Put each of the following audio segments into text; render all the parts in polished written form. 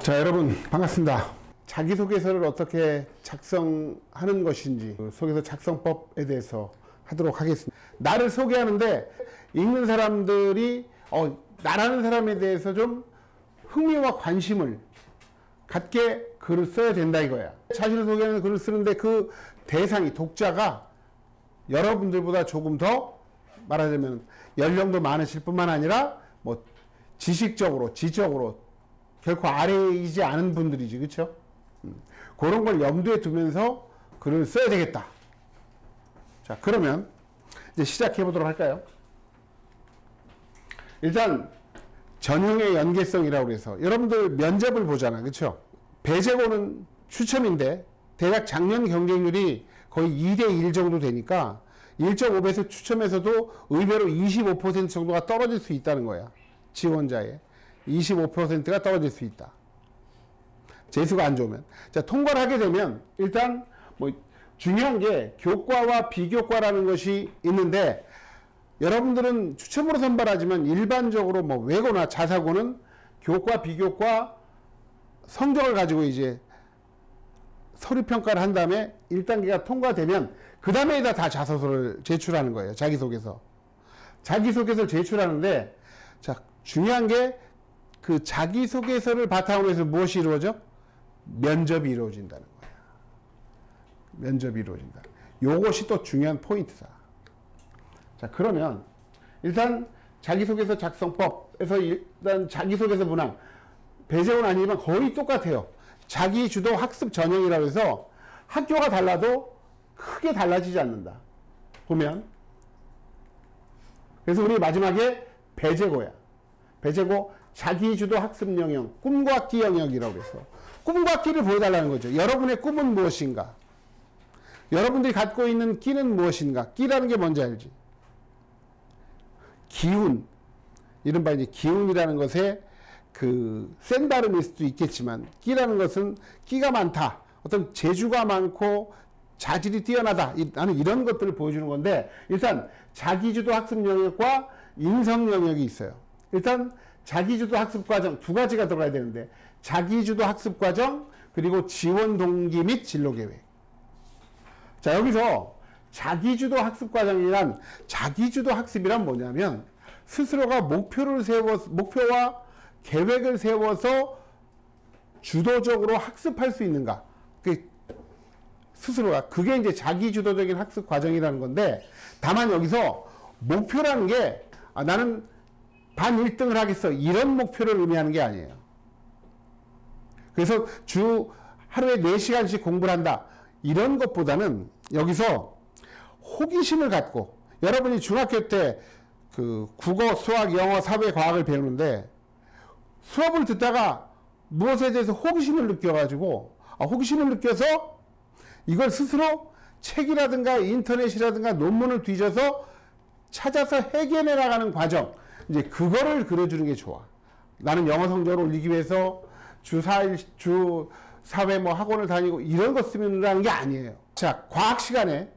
자, 여러분 반갑습니다. 자기소개서를 어떻게 작성하는 것인지 소개서 작성법에 대해서 하도록 하겠습니다. 나를 소개하는데 읽는 사람들이 나라는 사람에 대해서 좀 흥미와 관심을 갖게 글을 써야 된다 이거야. 자신을 소개하는 글을 쓰는데 그 대상이 독자가 여러분들보다 조금 더 말하자면 연령도 많으실 뿐만 아니라 뭐 지식적으로 지적으로 결코 아래이지 않은 분들이지, 그쵸? 그런 걸 염두에 두면서 글을 써야 되겠다. 자, 그러면 이제 시작해 보도록 할까요? 일단 전형의 연계성이라고 해서 여러분들 면접을 보잖아, 그쵸? 배제고는 추첨인데 대략 작년 경쟁률이 거의 2대1 정도 되니까 1.5배에서 추첨에서도 의외로 25% 정도가 떨어질 수 있다는 거야. 지원자의 25%가 떨어질 수 있다. 재수가 안 좋으면. 자, 통과를 하게 되면 일단 뭐 중요한 게 교과와 비교과라는 것이 있는데 여러분들은 추첨으로 선발하지만 일반적으로 뭐 외고나 자사고는 교과 비교과 성적을 가지고 이제 서류 평가를 한 다음에 1단계가 통과되면 그 다음에다 다 자소서를 제출하는 거예요. 자기소개서. 자기소개서를 제출하는데 자, 중요한 게 그 자기소개서를 바탕으로 해서 무엇이 이루어져? 면접이 이루어진다는 거야. 면접이 이루어진다. 요것이 또 중요한 포인트다. 자, 그러면 일단 자기소개서 작성법에서 일단 자기소개서 문항 배제고는 아니지만 거의 똑같아요. 자기주도 학습 전형이라고 해서 학교가 달라도 크게 달라지지 않는다. 보면 그래서 우리 마지막에 배제고야. 배제고 자기주도 학습 영역, 꿈과 끼 영역이라고 해서 꿈과 끼를 보여달라는 거죠. 여러분의 꿈은 무엇인가? 여러분들이 갖고 있는 끼는 무엇인가? 끼라는 게 뭔지 알지? 기운, 이른바 이제 기운이라는 것에 그 센 발음일 수도 있겠지만 끼라는 것은 끼가 많다. 어떤 재주가 많고 자질이 뛰어나다. 나는 이런 것들을 보여주는 건데 일단 자기주도 학습 영역과 인성 영역이 있어요. 일단 자기주도 학습과정 두 가지가 들어가야 되는데 자기주도 학습과정 그리고 지원 동기 및 진로계획. 자, 여기서 자기주도 학습과정이란 자기주도 학습이란 뭐냐면 스스로가 목표와 계획을 세워서 주도적으로 학습할 수 있는가. 스스로가 그게 이제 자기주도적인 학습 과정이라는 건데 다만 여기서 목표라는 게 나는 반 1등을 하겠어 이런 목표를 의미하는 게 아니에요. 그래서 주 하루에 4시간씩 공부를 한다 이런 것보다는 여기서 호기심을 갖고 여러분이 중학교 때 그 국어, 수학, 영어, 사회, 과학을 배우는데 수업을 듣다가 무엇에 대해서 호기심을 느껴가지고 호기심을 느껴서 이걸 스스로 책이라든가 인터넷이라든가 논문을 뒤져서 찾아서 해결해 나가는 과정 이제 그거를 그려주는 게 좋아. 나는 영어 성적을 올리기 위해서 주 4일 주 4회 뭐 학원을 다니고 이런 거 쓰면라는 게 아니에요. 자, 과학 시간에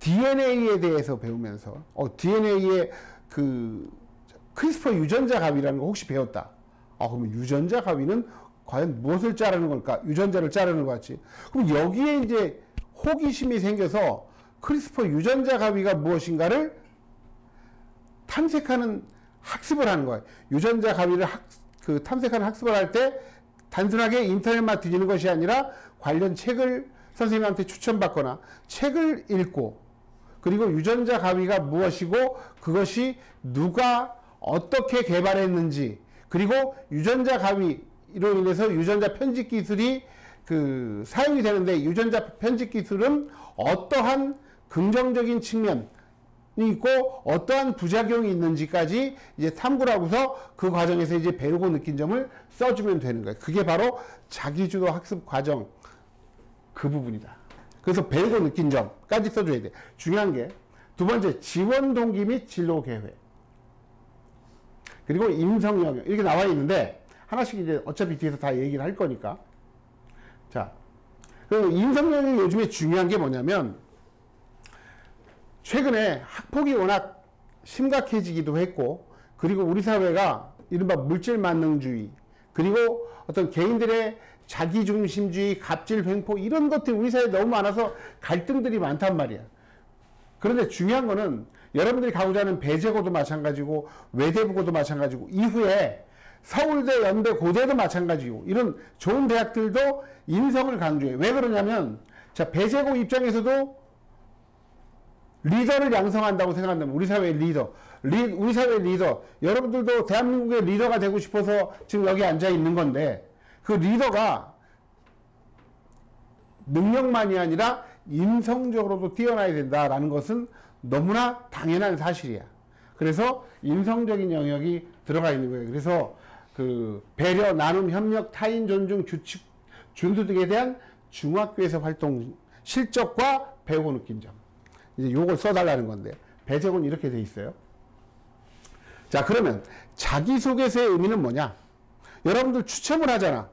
DNA에 대해서 배우면서 DNA의 그 크리스퍼 유전자 가위라는 거 혹시 배웠다. 그러면 유전자 가위는 과연 무엇을 자르는 걸까? 유전자를 자르는 것 같지. 그럼 여기에 이제 호기심이 생겨서 크리스퍼 유전자 가위가 무엇인가를 탐색하는 학습을 하는 거예요. 유전자 가위를 탐색하는 학습을 할 때 단순하게 인터넷만 뒤지는 것이 아니라 관련 책을 선생님한테 추천받거나 책을 읽고 그리고 유전자 가위가 무엇이고 그것이 누가 어떻게 개발했는지 그리고 유전자 가위로 인해서 유전자 편집 기술이 사용이 되는데 유전자 편집 기술은 어떠한 긍정적인 측면이 있고 어떠한 부작용이 있는지까지 이제 탐구를 하고서 그 과정에서 이제 배우고 느낀 점을 써주면 되는 거예요. 그게 바로 자기주도 학습 과정 그 부분이다. 그래서 배우고 느낀 점까지 써줘야 돼. 중요한 게 두 번째 지원 동기 및 진로 계획 그리고 인성 영역 이렇게 나와 있는데 하나씩 이제 어차피 뒤에서 다 얘기를 할 거니까 자, 그 인성 영역이 요즘에 중요한 게 뭐냐면 최근에 학폭이 워낙 심각해지기도 했고 그리고 우리 사회가 이른바 물질 만능주의 그리고 어떤 개인들의 자기중심주의, 갑질, 횡포 이런 것들이 우리 사회에 너무 많아서 갈등들이 많단 말이야. 그런데 중요한 거는 여러분들이 가고자 하는 배제고도 마찬가지고 외대부고도 마찬가지고 이후에 서울대, 연대, 고대도 마찬가지고 이런 좋은 대학들도 인성을 강조해. 왜 그러냐면 자, 배제고 입장에서도 리더를 양성한다고 생각한다면 우리 사회의 리더, 우리 사회의 리더, 여러분들도 대한민국의 리더가 되고 싶어서 지금 여기 앉아 있는 건데 그 리더가 능력만이 아니라 인성적으로도 뛰어나야 된다라는 것은 너무나 당연한 사실이야. 그래서 인성적인 영역이 들어가 있는 거예요. 그래서 그 배려, 나눔, 협력, 타인 존중, 규칙, 준수 등에 대한 중학교에서 활동 실적과 배우고 느낀 점. 이제 요걸 써달라는 건데 배제고는 이렇게 돼 있어요. 자, 그러면 자기소개서의 의미는 뭐냐? 여러분들 추첨을 하잖아.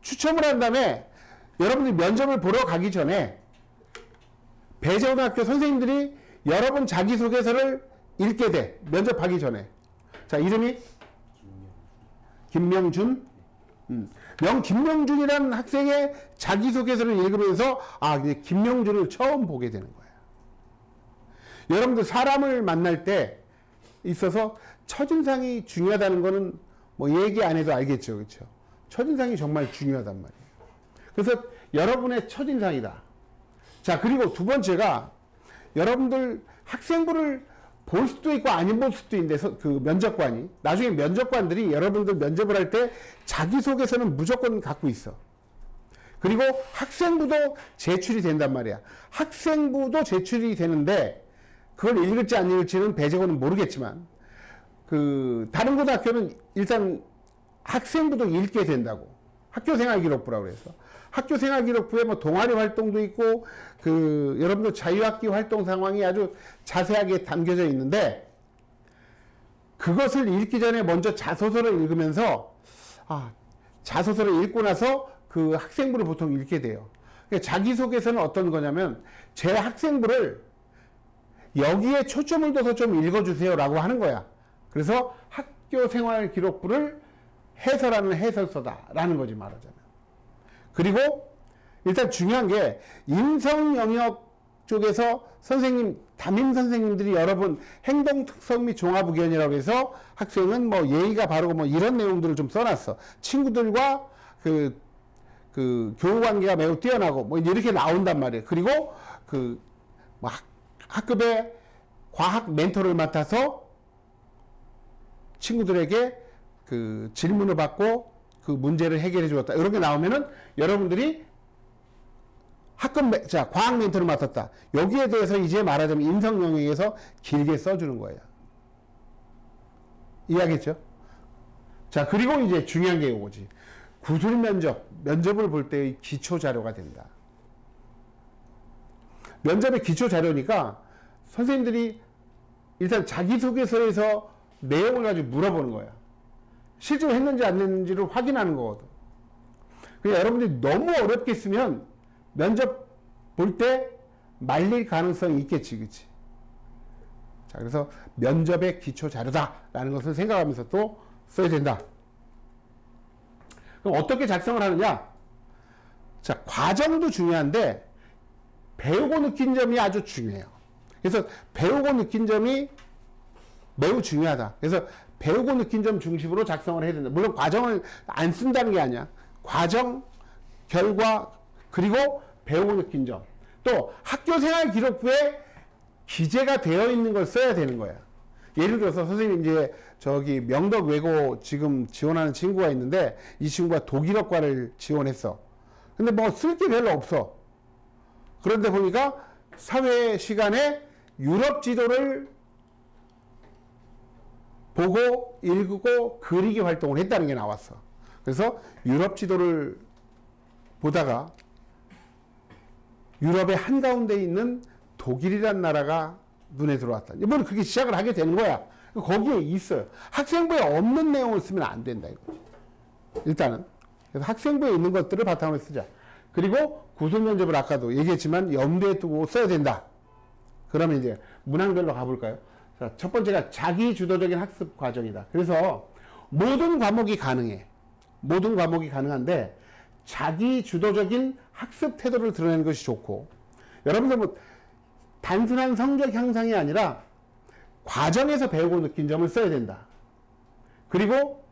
추첨을 한 다음에 여러분들이 면접을 보러 가기 전에 배재고등학교 선생님들이 여러분 자기소개서를 읽게 돼. 면접하기 전에. 자, 이름이 김명준. 김명준이라는 학생의 자기소개서를 읽으면서 아, 이제 김명준을 처음 보게 되는 거야. 여러분들 사람을 만날 때 있어서 첫인상이 중요하다는 거는 뭐 얘기 안 해도 알겠죠. 그렇죠? 첫인상이 정말 중요하단 말이에요. 그래서 여러분의 첫인상이다. 자, 그리고 두 번째가 여러분들 학생부를 볼 수도 있고 안 볼 수도 있는데 그 면접관이 나중에 면접관들이 여러분들 면접을 할 때 자기소개서는 무조건 갖고 있어. 그리고 학생부도 제출이 된단 말이야. 학생부도 제출이 되는데 그걸 읽을지 안 읽을지는 배재고는 모르겠지만 그 다른 고등학교는 일단 학생부도 읽게 된다고. 학교생활기록부라고 그래서 학교생활기록부에 뭐 동아리 활동도 있고 그 여러분들 자유학기 활동 상황이 아주 자세하게 담겨져 있는데 그것을 읽기 전에 먼저 자소서를 읽으면서 자소서를 읽고 나서 그 학생부를 보통 읽게 돼요. 그러니까 자기소개서는 어떤 거냐면 제 학생부를 여기에 초점을 둬서 좀 읽어주세요 라고 하는 거야. 그래서 학교생활기록부를 해설하는 해설서다라는 거지 말하자면. 그리고 일단 중요한 게 인성 영역 쪽에서 선생님, 담임 선생님들이 여러분 행동 특성 및 종합 의견이라고 해서 학생은 뭐 예의가 바르고 뭐 이런 내용들을 좀 써놨어. 친구들과 그 교우 관계가 매우 뛰어나고 뭐 이렇게 나온단 말이에요. 그리고 그 뭐 학급의 과학 멘토를 맡아서 친구들에게 그 질문을 받고 그 문제를 해결해 주었다. 이런 게 나오면은 여러분들이 과학 멘토를 맡았다. 여기에 대해서 이제 말하자면 인성 영역에서 길게 써주는 거예요. 이해하겠죠? 자, 그리고 이제 중요한 게 이거지. 구술 면접을 볼 때의 기초 자료가 된다. 면접의 기초 자료니까 선생님들이 일단 자기소개서에서 내용을 가지고 물어보는 거야. 실제로 했는지 안 했는지를 확인하는 거거든. 그러니까 여러분들이 너무 어렵게 쓰면 면접 볼 때 말릴 가능성이 있겠지, 그치? 자, 그래서 면접의 기초 자료다라는 것을 생각하면서 또 써야 된다. 그럼 어떻게 작성을 하느냐? 자, 과정도 중요한데 배우고 느낀 점이 아주 중요해요. 그래서 배우고 느낀 점이 매우 중요하다. 그래서 배우고 느낀 점 중심으로 작성을 해야 된다. 물론 과정을 안 쓴다는 게 아니야. 과정, 결과, 그리고 배우고 느낀 점. 또 학교생활 기록부에 기재가 되어 있는 걸 써야 되는 거야. 예를 들어서 선생님 이제 저기 명덕 외고 지금 지원하는 친구가 있는데 이 친구가 독일어과를 지원했어. 근데 뭐 쓸 게 별로 없어. 그런데 보니까 사회 시간에 유럽 지도를 보고 읽고 그리기 활동을 했다는 게 나왔어. 그래서 유럽 지도를 보다가 유럽의 한가운데 있는 독일이란 나라가 눈에 들어왔다. 이번에 그렇게 시작을 하게 되는 거야. 거기에 있어요. 학생부에 없는 내용을 쓰면 안 된다 이거지. 일단은. 그래서 학생부에 있는 것들을 바탕으로 쓰자. 그리고 구술 면접을 아까도 얘기했지만 염두에 두고 써야 된다. 그러면 이제 문항별로 가볼까요? 자, 첫 번째가 자기 주도적인 학습 과정이다. 그래서 모든 과목이 가능해. 모든 과목이 가능한데 자기 주도적인 학습 태도를 드러내는 것이 좋고, 여러분들 뭐 단순한 성적 향상이 아니라 과정에서 배우고 느낀 점을 써야 된다. 그리고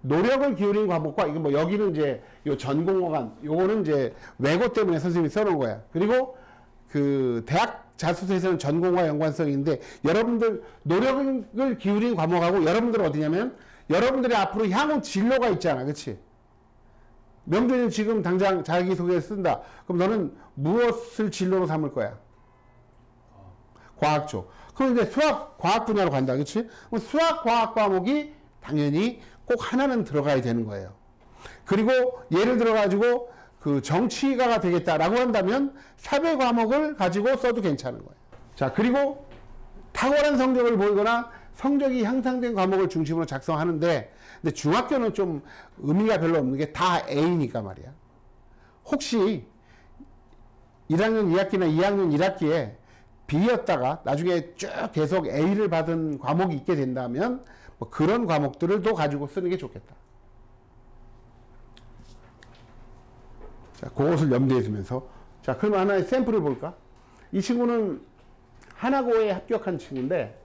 노력을 기울인 과목과, 이거 뭐 여기는 이제 요 전공어간, 요거는 이제 외고 때문에 선생님이 써놓은 거야. 그리고 그 대학 자소서에서는 전공과 연관성인데, 여러분들 노력을 기울인 과목하고 여러분들은 어디냐면 여러분들의 앞으로 향후 진로가 있잖아. 그치? 명준이는 지금 당장 자기소개를 쓴다. 그럼 너는 무엇을 진로로 삼을 거야? 과학 쪽. 그럼 이제 수학, 과학 분야로 간다. 그치? 그럼 수학, 과학 과목이 당연히 꼭 하나는 들어가야 되는 거예요. 그리고 예를 들어가지고 그 정치가가 되겠다라고 한다면 사회 과목을 가지고 써도 괜찮은 거예요. 자, 그리고 탁월한 성적을 보이거나 성적이 향상된 과목을 중심으로 작성하는데, 근데 중학교는 좀 의미가 별로 없는 게 다 A니까 말이야. 혹시 1학년 2학기나 2학년 1학기에 B였다가 나중에 쭉 계속 A를 받은 과목이 있게 된다면 뭐 그런 과목들을 또 가지고 쓰는 게 좋겠다. 자, 그것을 염두에 두면서, 자, 그럼 하나의 샘플을 볼까? 이 친구는 하나고에 합격한 친구인데,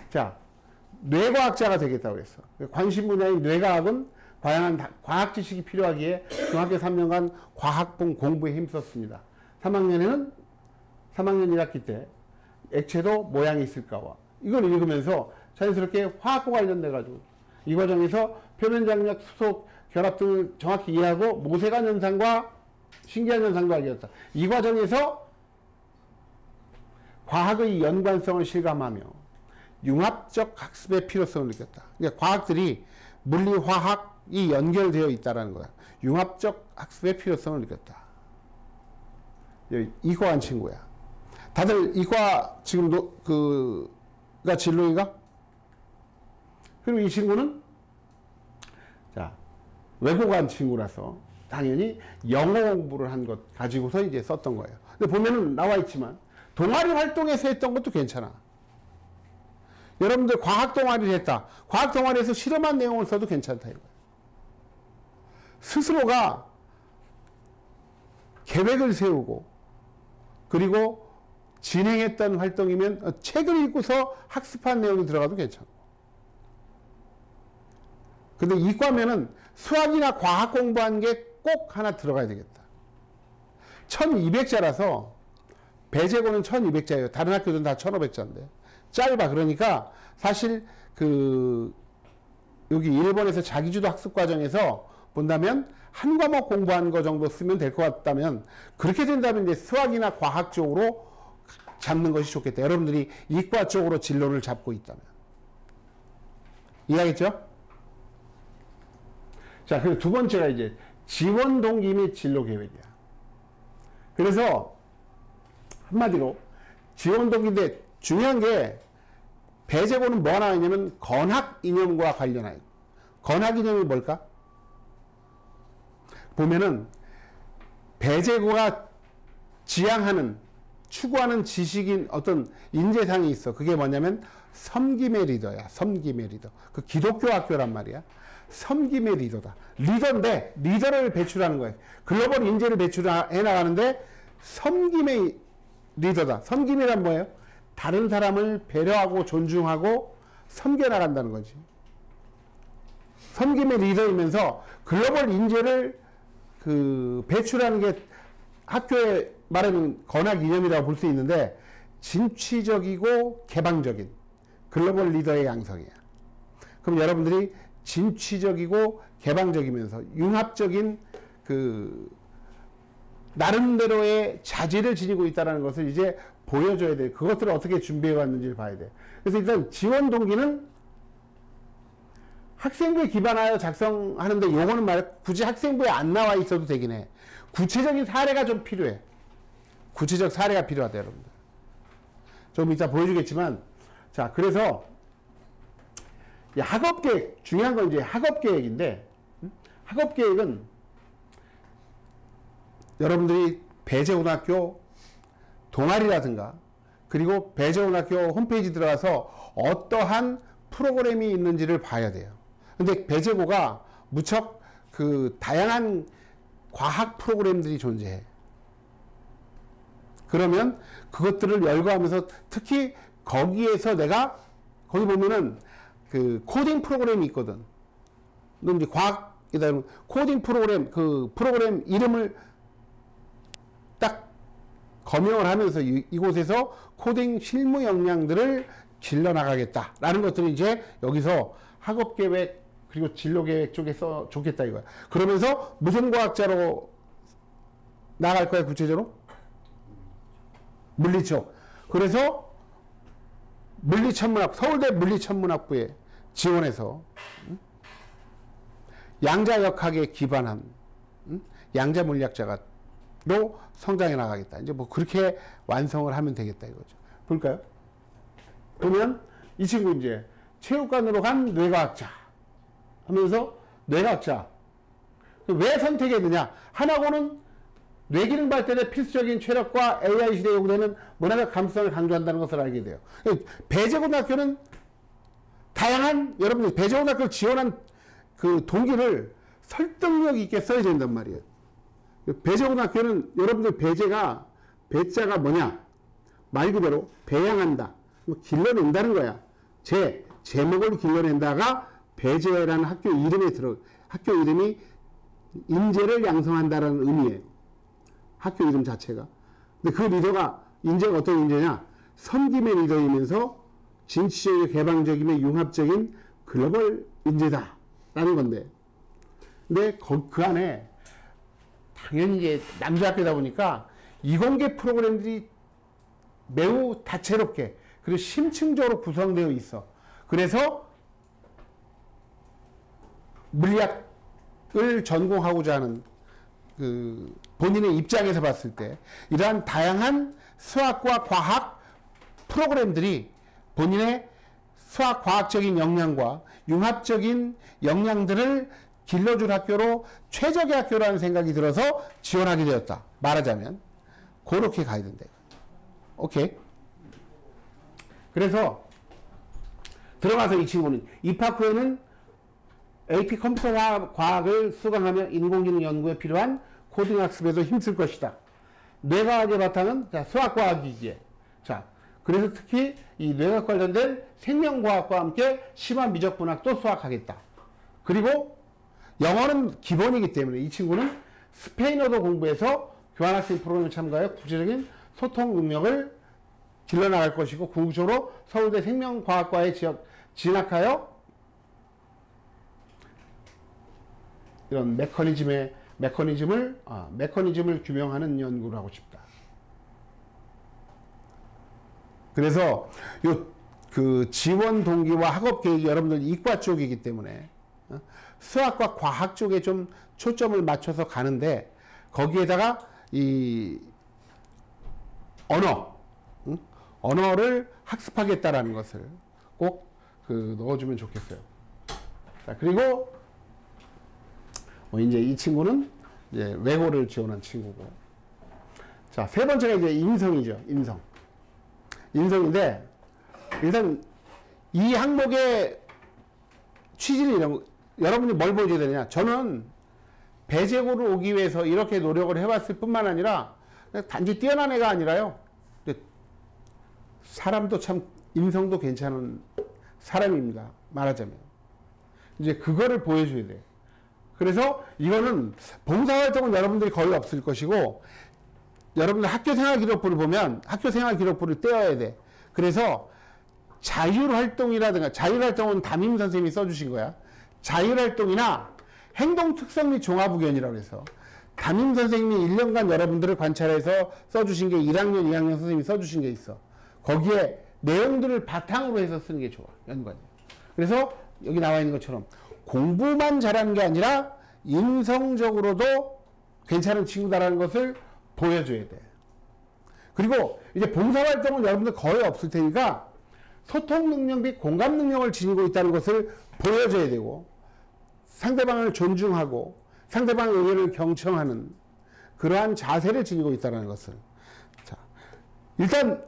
자, 뇌과학자가 되겠다고 그랬어. 관심 분야인 뇌과학은 다양한 과학 지식이 필요하기에 중학교 3년간 과학본 공부에 힘썼습니다. 3학년 1학기 때 액체도 모양이 있을까와, 이걸 읽으면서 자연스럽게 화학과 관련돼 가지고 이 과정에서 표면장력, 수소, 결합 등을 정확히 이해하고 모세관 현상과 신기한 현상도 알게 됐다. 이 과정에서 과학의 연관성을 실감하며 융합적 학습의 필요성을 느꼈다. 그러니까 과학들이 물리, 화학이 연결되어 있다는 거야. 융합적 학습의 필요성을 느꼈다. 이과한 친구야. 다들 이과 지금 그가 진로인가? 그리고 이 친구는 자, 외고 간 친구라서 당연히 영어 공부를 한 것 가지고서 이제 썼던 거예요. 근데 보면은 나와 있지만 동아리 활동에서 했던 것도 괜찮아. 여러분들 과학 동아리를 했다. 과학 동아리에서 실험한 내용을 써도 괜찮다 이거예요. 스스로가 계획을 세우고 그리고 진행했던 활동이면 책을 읽고서 학습한 내용이 들어가도 괜찮고. 근데 이과면은 수학이나 과학 공부한 게 꼭 하나 들어가야 되겠다. 1200자라서 배제고는 1200자예요. 다른 학교들은 다 1500자인데 짧아. 그러니까 사실 여기 일본에서 자기주도 학습 과정에서 본다면 한 과목 공부한 거 정도 쓰면 될 것 같다면, 그렇게 된다면 이제 수학이나 과학 쪽으로 잡는 것이 좋겠다. 여러분들이 이과 쪽으로 진로를 잡고 있다면. 이해하겠죠? 자, 그리고 두 번째가 이제 지원 동기 및 진로 계획이야. 그래서 한마디로 지원 동기인데 중요한 게 배제고는 뭐 하나 있냐면 건학 이념과 관련하여. 건학 이념이 뭘까? 보면은 배제고가 지향하는, 추구하는 지식인 어떤 인재상이 있어. 그게 뭐냐면 섬김의 리더야. 섬김의 리더. 그 기독교 학교란 말이야. 섬김의 리더다. 리더인데 리더를 배출하는 거예요. 글로벌 인재를 배출해 나가는데 섬김의 리더다. 섬김이란 뭐예요? 다른 사람을 배려하고 존중하고 섬겨 나간다는 거지. 섬김의 리더이면서 글로벌 인재를 배출하는 게 학교에 말하는 건학 이념이라고 볼 수 있는데, 진취적이고 개방적인 글로벌 리더의 양성이야. 그럼 여러분들이 진취적이고 개방적이면서 융합적인 나름대로의 자질을 지니고 있다는 것을 이제 보여줘야 돼. 그것들을 어떻게 준비해 왔는지를 봐야 돼. 그래서 일단 지원 동기는 학생부에 기반하여 작성하는데, 요거는 굳이 학생부에 안 나와 있어도 되긴 해. 구체적인 사례가 좀 필요해. 구체적 사례가 필요하다, 여러분들. 좀 이따 보여주겠지만, 자, 그래서 학업계획, 중요한 건 이제 학업계획인데, 학업계획은 여러분들이 배제고등학교 동아리라든가, 그리고 배제고등학교 홈페이지 들어가서 어떠한 프로그램이 있는지를 봐야 돼요. 근데 배제고가 무척 그 다양한 과학 프로그램들이 존재해. 그러면 그것들을 열거하면서 특히 거기에서 내가 거기 보면은 그 코딩 프로그램이 있거든. 너 이제 과학이다 코딩 프로그램 그 프로그램 이름을 딱 검역을 하면서 이곳에서 코딩 실무 역량들을 길러 나가겠다라는 것들이 이제 여기서 학업 계획 그리고 진로 계획 쪽에 써 좋겠다 이거야. 그러면서 무슨 과학자로 나갈 거야 구체적으로? 물리쪽. 그래서 물리천문학 서울대 물리천문학부에 지원해서 양자역학에 기반한 양자 물리학자가 로 성장해 나가겠다. 이제 뭐 그렇게 완성을 하면 되겠다 이거죠. 볼까요? 보면 이 친구 이제 체육관으로 간 뇌과학자 하면서 뇌과학자 왜 선택했느냐? 하나고는 뇌기능 발달에 필수적인 체력과 AI 시대에 요구되는 문화적 감수성을 강조한다는 것을 알게 돼요. 배재고등학교는 다양한 여러분들 배재고등학교를 지원한 그 동기를 설득력 있게 써야 된단 말이에요. 배재고등학교는 여러분들 배자가 뭐냐? 말 그대로 배양한다. 길러낸다는 거야. 제목을 길러낸다가 배재라는 학교 이름에 학교 이름이 인재를 양성한다라는 의미예요. 학교 이름 자체가. 근데 그 리더가 인재가 어떤 인재냐? 선김의 리더이면서 진취적이고 개방적이며 융합적인 글로벌 인재다라는 건데. 근데 그 안에 당연히 이제 남자학교다 보니까 이공계 프로그램들이 매우 다채롭게 그리고 심층적으로 구성되어 있어. 그래서 물리학을 전공하고자 하는 그 본인의 입장에서 봤을 때 이러한 다양한 수학과 과학 프로그램들이 본인의 수학 과학적인 역량과 융합적인 역량들을 길러줄 학교로 최적의 학교라는 생각이 들어서 지원하게 되었다. 말하자면 그렇게 가야 된다. 오케이. 그래서 들어가서 이 친구는 입학 후에는 AP 컴퓨터 과학을 수강하며 인공지능 연구에 필요한 코딩 학습에도 힘쓸 것이다. 뇌과학의 바탕은 수학과학이지. 자, 그래서 특히 이 뇌과학 관련된 생명과학과 함께 심화 미적분학도 수학하겠다. 그리고 영어는 기본이기 때문에 이 친구는 스페인어도 공부해서 교환학생 프로그램에 참가하여 구체적인 소통 능력을 길러나갈 것이고 궁극적으로 서울대 생명과학과에 진학하여 이런 메커니즘을 규명하는 연구를 하고 싶다. 그래서 그 지원 동기와 학업 계획이 여러분들 이과 쪽이기 때문에 수학과 과학 쪽에 좀 초점을 맞춰서 가는데 거기에다가 이 언어를 학습하겠다라는 것을 꼭 넣어주면 좋겠어요. 자, 그리고 이제 이 친구는 이제 외고를 지원한 친구고. 자, 세 번째가 이제 인성이죠. 인성인데 일단 이 항목의 취지는 여러분이 뭘 보여줘야 되냐? 저는 배재고를 오기 위해서 이렇게 노력을 해왔을 뿐만 아니라 단지 뛰어난 애가 아니라요. 사람도 참 인성도 괜찮은 사람입니다. 말하자면. 이제 그거를 보여줘야 돼요. 그래서 이거는 봉사활동은 여러분들이 거의 없을 것이고 여러분들 학교생활기록부를 보면 학교생활기록부를 떼어야 돼. 그래서 자율활동이라든가 자율활동은 담임 선생님이 써주신 거야. 자율활동이나 행동특성 및 종합의견이라고 해서 담임 선생님이 1년간 여러분들을 관찰해서 써주신 게 1학년, 2학년 선생님이 써주신 게 있어. 거기에 내용들을 바탕으로 해서 쓰는 게 좋아. 연관이. 그래서 여기 나와 있는 것처럼 공부만 잘하는 게 아니라 인성적으로도 괜찮은 친구다라는 것을 보여줘야 돼. 그리고 이제 봉사활동은 여러분들 거의 없을 테니까 소통 능력 및 공감 능력을 지니고 있다는 것을 보여줘야 되고 상대방을 존중하고 상대방의 의견을 경청하는 그러한 자세를 지니고 있다는 것을. 자, 일단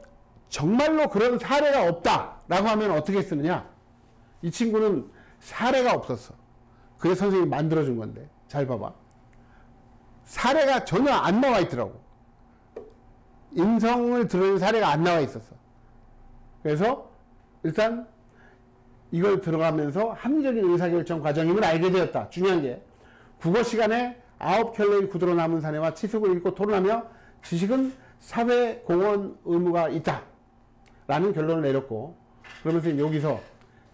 정말로 그런 사례가 없다라고 하면 어떻게 쓰느냐? 이 친구는 사례가 없었어. 그래서 선생님이 만들어준 건데. 잘 봐봐. 사례가 전혀 안 나와 있더라고. 인성을 드러낸 사례가 안 나와 있었어. 그래서 일단 이걸 들어가면서 합리적인 의사결정 과정임을 알게 되었다. 중요한 게 국어 시간에 9켤레의 구두로 남은 사내와 치숙을 읽고 토론하며 지식은 사회 공헌 의무가 있다 라는 결론을 내렸고, 그러면서 여기서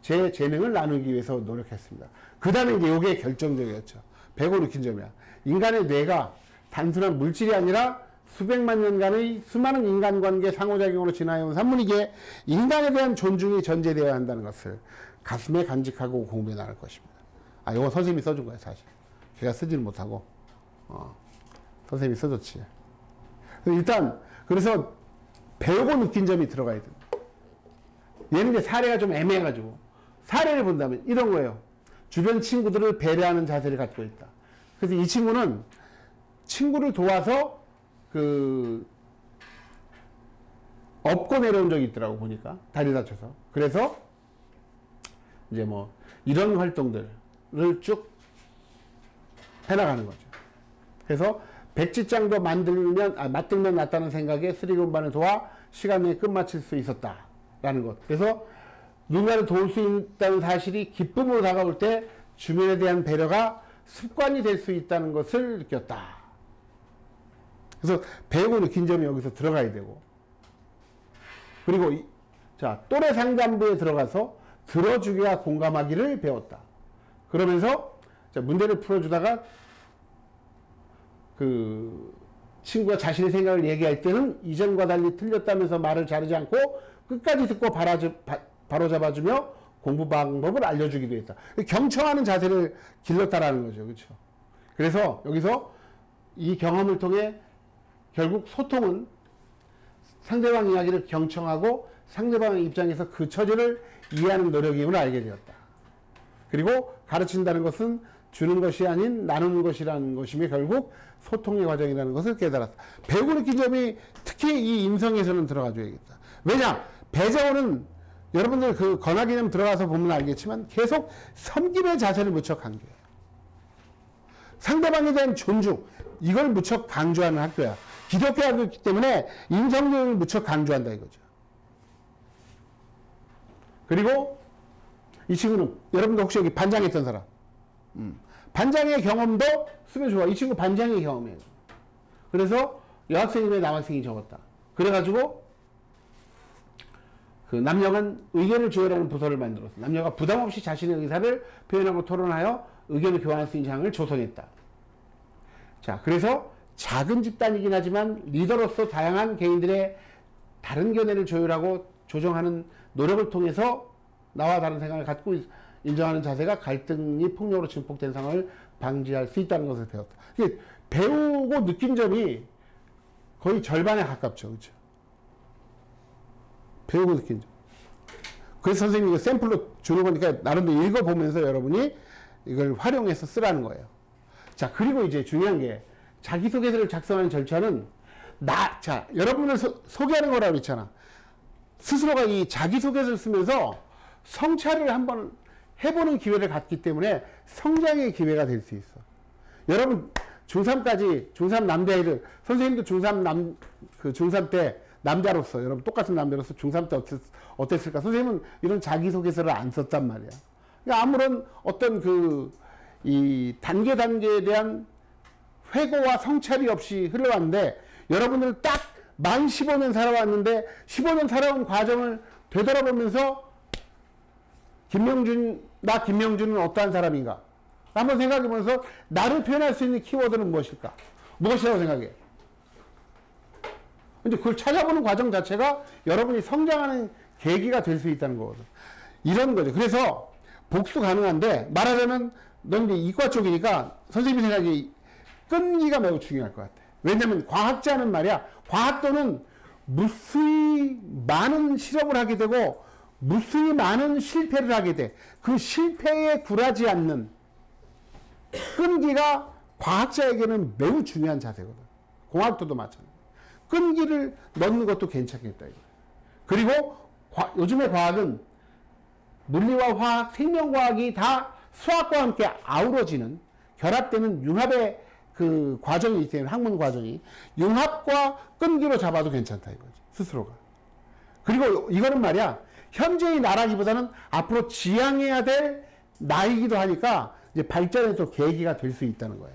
제 재능을 나누기 위해서 노력했습니다. 그 다음에 이제 이게 결정적이었죠. 배고 느낀 점이야. 인간의 뇌가 단순한 물질이 아니라 수백만 년간의 수많은 인간관계 상호작용으로 진화해온 산문이기에 인간에 대한 존중이 전제되어야 한다는 것을 가슴에 간직하고 공부해 나갈 것입니다. 아, 이거 선생님이 써준 거야, 사실. 제가 쓰지는 못하고. 선생님이 써줬지. 일단, 그래서 배우고 느낀 점이 들어가야 됩니다. 얘는 이제 사례가 좀 애매해가지고. 사례를 본다면 이런 거예요. 주변 친구들을 배려하는 자세를 갖고 있다. 그래서 이 친구는 친구를 도와서 업고 내려온 적이 있더라고, 보니까. 다리 다쳐서. 그래서 이제 뭐 이런 활동들을 쭉 해나가는 거죠. 그래서 백지장도 맞들면 낫다는 생각에 쓰레기 운반을 도와 시간 내에 끝마칠 수 있었다라는 것. 그래서 누군가를 도울 수 있다는 사실이 기쁨으로 다가올 때 주변에 대한 배려가 습관이 될 수 있다는 것을 느꼈다. 그래서 배우고 느낀 점이 여기서 들어가야 되고, 그리고 자, 또래 상담부에 들어가서 들어주기와 공감하기를 배웠다. 그러면서 자, 문제를 풀어주다가 그 친구가 자신의 생각을 얘기할 때는 이전과 달리 틀렸다면서 말을 자르지 않고 끝까지 듣고 바로잡아주며 공부 방법을 알려주기도 했다. 경청하는 자세를 길렀다라는 거죠. 그렇죠? 그래서 여기서 이 경험을 통해 결국 소통은 상대방 이야기를 경청하고 상대방의 입장에서 그 처지를 이해하는 노력임을 알게 되었다. 그리고 가르친다는 것은 주는 것이 아닌 나누는 것이라는 것이며 결국 소통의 과정이라는 것을 깨달았다. 배우고 느낀 점이 특히 이 인성에서는 들어가 줘야겠다. 왜냐? 배재원은 여러분들 그 건화기념 들어가서 보면 알겠지만 계속 섬김의 자세를 무척 강조해요. 상대방에 대한 존중, 이걸 무척 강조하는 학교야. 기독교 학교이기 때문에 인성교육을 무척 강조한다 이거죠. 그리고 이 친구는 여러분들 혹시 여기 반장했던 사람, 반장의 경험도 쓰면 좋아. 이 친구 반장의 경험이에요. 그래서 여학생이면 남학생이 적었다. 그래가지고 그 남녀간 의견을 조율하는 부서를 만들었어. 남녀가 부담없이 자신의 의사를 표현하고 토론하여 의견을 교환할 수 있는 장을 조성했다. 자, 그래서 작은 집단이긴 하지만 리더로서 다양한 개인들의 다른 견해를 조율하고 조정하는 노력을 통해서 나와 다른 생각을 갖고 인정하는 자세가 갈등이 폭력으로 증폭된 상황을 방지할 수 있다는 것을 배웠다. 이게 배우고 느낀 점이 거의 절반에 가깝죠. 그렇죠? 배우고 느낀 점. 그래서 선생님이 이거 샘플로 주는 거니까 나름대로 읽어보면서 여러분이 이걸 활용해서 쓰라는 거예요. 자, 그리고 이제 중요한 게 자기소개서를 작성하는 절차는 자, 여러분을 소개하는 거라고 그랬잖아. 스스로가 이 자기소개서를 쓰면서 성찰을 한번 해보는 기회를 갖기 때문에 성장의 기회가 될 수 있어. 여러분 중3까지 중3 남자애들, 선생님도 중3 때 남자로서, 여러분 똑같은 남자로서 중3 때 어땠을까? 선생님은 이런 자기소개서를 안 썼단 말이야. 그러니까 아무런 어떤 이 단계에 대한 회고와 성찰이 없이 흘러왔는데, 여러분들 딱 만 15년 살아왔는데 15년 살아온 과정을 되돌아보면서 김명준은 어떠한 사람인가? 한번 생각해보면서 나를 표현할 수 있는 키워드는 무엇일까? 무엇이라고 생각해? 이제 그걸 찾아보는 과정 자체가 여러분이 성장하는 계기가 될 수 있다는 거거든. 이런 거죠. 그래서 복수 가능한데, 말하자면 넌 이제 이과 쪽이니까 선생님 생각이 끈기가 매우 중요할 것 같아. 왜냐면 과학자는 말이야, 과학도는 무수히 많은 실험을 하게 되고 무수히 많은 실패를 하게 돼. 그 실패에 굴하지 않는 끈기가 과학자에게는 매우 중요한 자세거든. 공학도도 마찬가지. 끈기를 넣는 것도 괜찮겠다 이거. 그리고 요즘의 과학은 물리와 화학, 생명과학이 다 수학과 함께 아우러지는 결합되는 융합의 그 과정이 있기 때문에 학문 과정이 융합과 끈기로 잡아도 괜찮다 이거지 스스로가. 그리고 이거는 말이야 현재의 나라기보다는 앞으로 지향해야 될 나이기도 하니까 이제 발전의 또 계기가 될 수 있다는 거예요.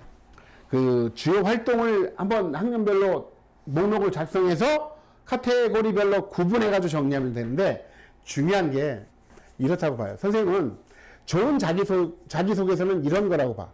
그 주요 활동을 한번 학년별로 목록을 작성해서 카테고리별로 구분해가지고 정리하면 되는데 중요한 게 이렇다고 봐요. 선생님은 좋은 자기소개서는 이런 거라고 봐.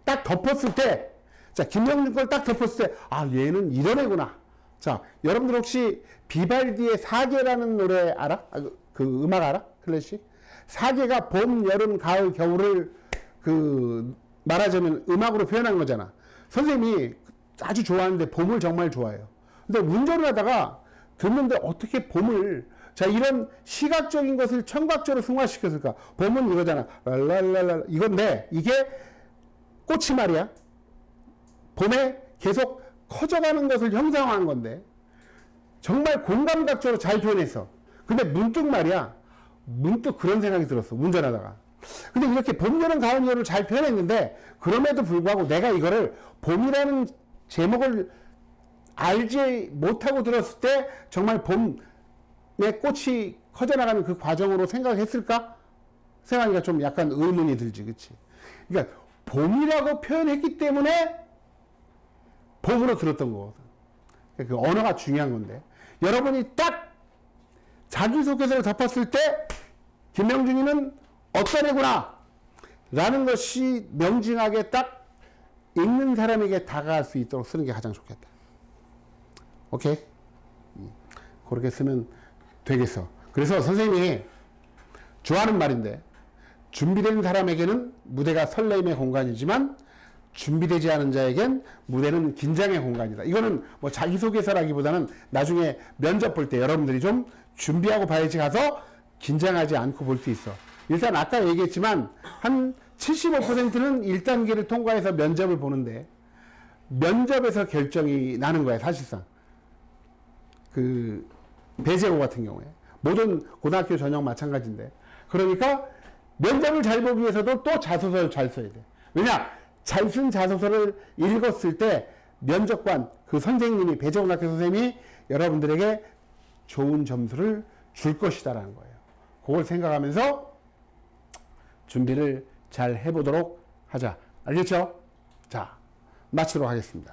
딱 덮었을 때, 자, 김영준 걸 딱 덮었을 때, 아, 얘는 이런 애구나. 자, 여러분들 혹시 비발디의 사계라는 노래 알아? 그 음악 알아? 클래식? 사계가 봄, 여름, 가을, 겨울을 그 말하자면 음악으로 표현한 거잖아. 선생님이 아주 좋아하는데 봄을 정말 좋아해요. 근데 운전을 하다가 듣는데 어떻게 봄을, 자, 이런 시각적인 것을 청각적으로 승화시켰을까? 봄은 이거잖아. 랄랄랄라. 이건데, 이게 꽃이 말이야. 봄에 계속 커져가는 것을 형상화한 건데, 정말 공감각적으로 잘 표현했어. 근데 문득 말이야. 문득 그런 생각이 들었어. 운전하다가. 근데 이렇게 봄, 여름, 가을, 겨울을 잘 표현했는데, 그럼에도 불구하고 내가 이거를 봄이라는 제목을 알지 못하고 들었을 때, 정말 봄에 꽃이 커져나가는 그 과정으로 생각했을까? 생각하니까 좀 약간 의문이 들지, 그치? 그러니까, 봄이라고 표현했기 때문에 봄으로 들었던 거거든. 그 언어가 중요한 건데. 여러분이 딱 자기소개서를 덮었을 때, 김명준이는 어떤 애구나! 라는 것이 명징하게 딱 읽는 사람에게 다가갈 수 있도록 쓰는 게 가장 좋겠다. 오케이? 그렇게 쓰면 되겠어. 그래서 선생님이 좋아하는 말인데, 준비된 사람에게는 무대가 설레임의 공간이지만 준비되지 않은 자에겐 무대는 긴장의 공간이다. 이거는 뭐 자기소개서라기보다는 나중에 면접 볼 때 여러분들이 좀 준비하고 봐야지 가서 긴장하지 않고 볼 수 있어. 일단 아까 얘기했지만 한 75%는 1단계를 통과해서 면접을 보는데 면접에서 결정이 나는 거야 사실상. 그 배재고 같은 경우에 모든 고등학교 전형 마찬가지인데, 그러니까 면접을 잘 보기 위해서도 또 자소서를 잘 써야 돼. 왜냐? 잘 쓴 자소서를 읽었을 때 면접관, 그 선생님이, 배재고등학교 선생님이 여러분들에게 좋은 점수를 줄 것이다라는 거예요. 그걸 생각하면서 준비를 잘 해보도록 하자. 알겠죠? 자, 마치도록 하겠습니다.